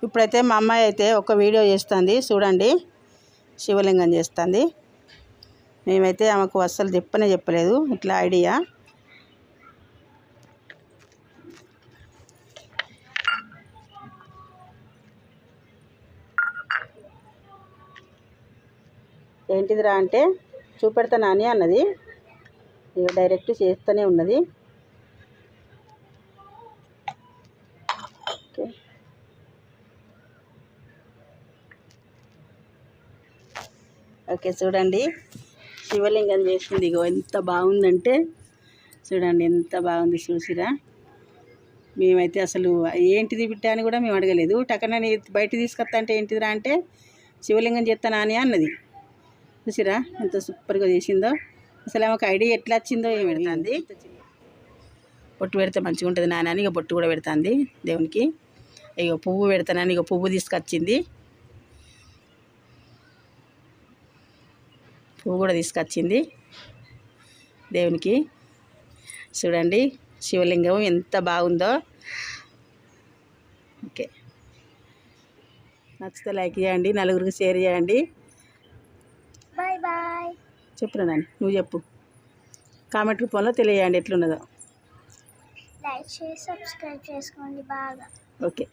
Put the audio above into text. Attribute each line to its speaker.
Speaker 1: ఇప్పుడైతే మా అమ్మాయి అయితే ఒక వీడియో చేస్తుంది చూడండి, శివలింగం చేస్తుంది. మేమైతే ఆమెకు అస్సలు చెప్పలేదు ఇట్లా ఐడియా. ఏంటిదిరా అంటే చూపెడతానా అని అన్నది. ఇక డైరెక్ట్ చేస్తూనే ఉన్నది. ఓకే చూడండి, శివలింగం చేసింది. ఇగో ఎంత బాగుందంటే చూడండి, ఎంత బాగుంది చూసిరా. మేమైతే అసలు ఏంటిది బిడ్డ అని కూడా మేము అడగలేదు. టకనని బయట తీసుకొస్తా అంటే ఏంటిదిరా అంటే శివలింగం చేస్తానా అని అన్నది. చూసిరా ఎంత సూపర్గా చేసిందో. అసలు ఆమెకు ఐడియా ఎట్లా వచ్చిందో ఏం పెడుతుంది. బొట్టు పెడితే మంచిగా ఉంటుంది నాన్న అని ఇక బొట్టు కూడా పెడుతుంది దేవునికి. ఇక పువ్వు పెడతానని ఇక పువ్వు తీసుకొచ్చింది. పువ్వు కూడా తీసుకొచ్చింది దేవునికి. చూడండి శివలింగం ఎంత బాగుందో. ఓకే, నచ్చితే లైక్ చేయండి, నలుగురికి షేర్ చేయండి.
Speaker 2: Bye bye.
Speaker 1: చెప్పురా నాని, నువ్వు చెప్పు. కామెంట్ రూపంలో తెలియజేయండి ఎట్లున్నదో.
Speaker 2: లైక్ చేసి సబ్స్క్రైబ్ చేసుకోండి బాగా.
Speaker 1: ఓకే.